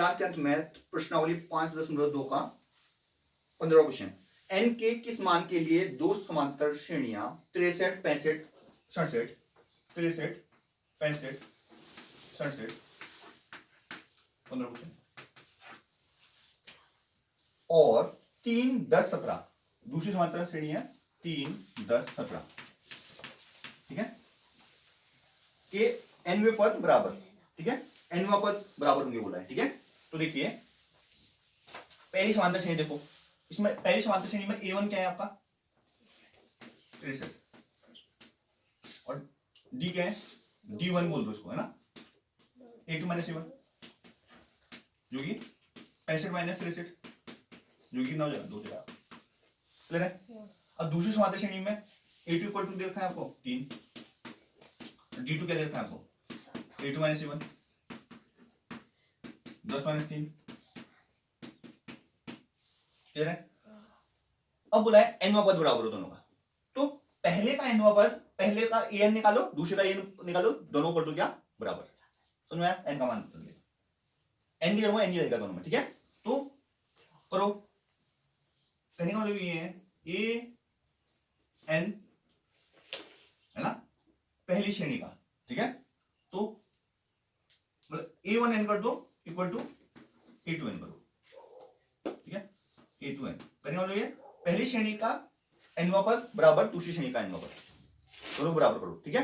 Class 10th math प्रश्नावली 5.2 का 15वां question. N के किस मान के लिए दो समांतर श्रेणियां 63, 65, 67, 63, 65, 67, 15 क्वेश्चन और 3, 10, 17 दूसरी समांतर श्रेणी है 3, 10, 17, ठीक है, के एनवें पद बराबर, ठीक है, एनवा पद बराबर होंगे बोला है, ठीक है। तो देखिए पहली समांतर श्रेणी देखो, इसमें पहली समांतर श्रेणी में A1 क्या है आपका 63 और D क्या है D1 बोल दो इसको, है ना, A2 माइनस A1 जो कि 65 माइनस 63 जो कि 9 हो जाएगा 2 जगह, क्लियर है। अब दूसरी समांतर श्रेणी में A2 इक्वल टू दे रखा है आपको 3, D2 क्या दे रखा है आपको A2 minus A1 10 minus 3, clear है। अब बोला है एनवा पद बराबर हो दोनों का, तो पहले का एनवा पद, पहले का एन निकालो, दूसरे का एन निकालो, दोनों कर दो क्या बराबर, समझ में आया, एन का मान निकल गया, एन की जगह एन ही रहेगा दोनों में, ठीक है। तो करो, कहने का मतलब ये है ए एन, है ना, पहली श्रेणी का, ठीक है, तो मतलब A1n कर दो इक्वल टू A2n करो, ठीक है, A2n करने का मतलब ये पहली श्रेणी का एनवा पद बराबर दूसरी श्रेणी का एनवा पद, दोनों बराबर करो, ठीक है,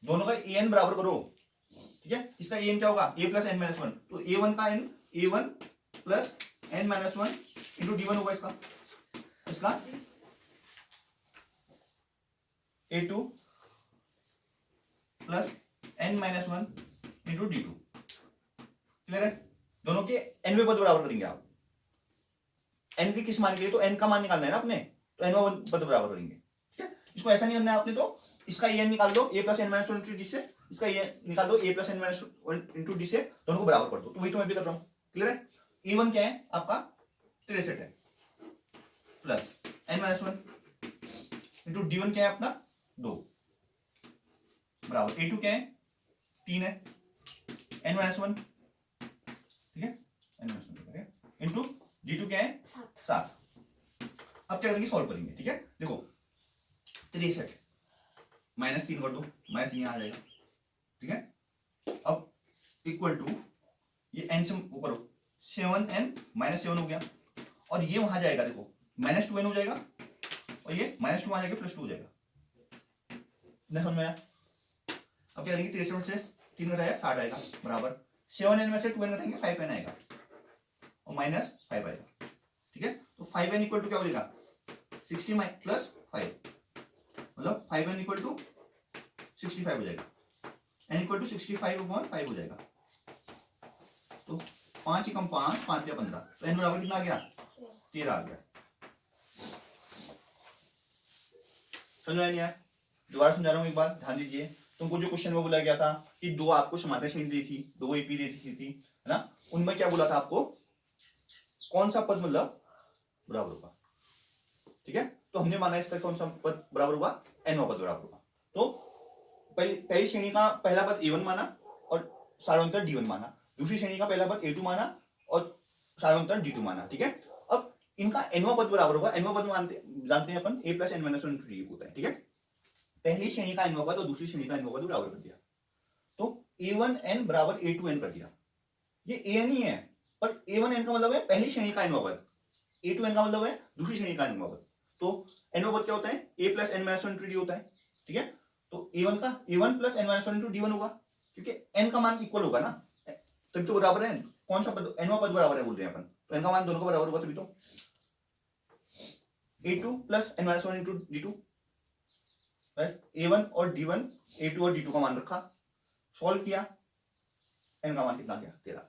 दोनों का an बराबर करो, ठीक है। इसका an क्या होगा a plus N minus one, तो a1 का n a1 plus n minus one into D1 होगा इसका, इसका A2 plus n minus one into D2, clear है। दोनों के nवें पद बराबर करेंगे आप, n के किस मान के लिए, तो n का मान निकालना है ना आपने, तो nवां पद बराबर करेंगे, ठीक है। इसको ऐसा नहीं करना है आपने, तो इसका an निकाल दो a plus N minus one into D से, इसका an निकाल दो a plus N minus one into D से, दोनों को बराबर कर दो, तो वही तो मैं भी कर रहा हूँ, क्लियर है। A1 क्या है आपका 63 है plus n minus one into D1 क्या है अपना 2 बराबर A2 क्या है 3 है n माइनस वन, ठीक है, n minus one into D2 क्या है 7। अब क्या करेंगे सॉल्व करेंगे, ठीक है, देखो 63 माइनस 3 कर दो, माइनस यहाँ आ जाएगा, ठीक है। अब इक्वल टू ये n से वो करो 7n माइनस 7 हो गया, और ये वहां जाएगा देखो माइनस 2n हो जाएगा, और ये माइनस 2 आ जाएगा प्लस 2 हो जाएगा, समझ में आया। अब क्या करेंगे 63 से 3 घटाया 60 आएगा बराबर 7n में से 2n घटाएंगे 5n आएगा और माइनस 5 आएगा, ठीक है। तो 5n इक्वल टू क्या हो जाएगा 60 प्लस 5, मतलब 5n इक्वल टू 65 हो जाएगा, n इक्वल टू 65/5 हो जाएगा, तो 5 ही कम 5, 5 या 15, तो n बराबर कितना आ गया 13 आ गया, समझ में आया। दोबारा समझा रहा हूं एक बार, ध्यान दीजिए। तुमको जो क्वेश्चन में बोला गया था कि दो आपको समांतर श्रेणी दी थी, दो एपी दी थी, है ना, उनमें क्या बोला था आपको कौन सा पद मतलब बराबर होगा, ठीक है। तो हमने माना इसका कौन सा पद बराबर होगा एनवा पद बराबर होगा, तो पहली श्रेणी का पहला पद A1 माना और सार्वंतर D1 माना, दूसरी श्रेणी का पहला पद A2 माना और सार्वंतर D2 माना, ठीक है। अब इनका एनवा पद बराबर होगा, एनवा पद मानते जानते हैं अपन a plus N minus one into D होता है, ठीक है। पहली श्रेणी का एनवा पद और दूसरी श्रेणी का एनवा पद बराबर कर दिया, तो A1n बराबर A2n कर दिया, ये an ही है, पर A1n का मतलब है पहली श्रेणी का एनवा पद, A2n का मतलब है दूसरी श्रेणी का एनवा पद, तो एनवा पद क्या होता है a plus N minus one into D होता है, ठीक है। तो A1 का A1 plus N minus one into D1 होगा, क्योंकि n का मान इक्वल होगा ना, तभी तो बराबर है, कौन सा पद एनवा पद बराबर है बोल रहे हैं अपन, तो n का मान दोनों का बराबर होगा तभी तो। A2 plus N minus one into D2 plus A1 और D1, A2 और D2 का मान रखा, सॉल्व किया, n का मान कितना आ गया 13।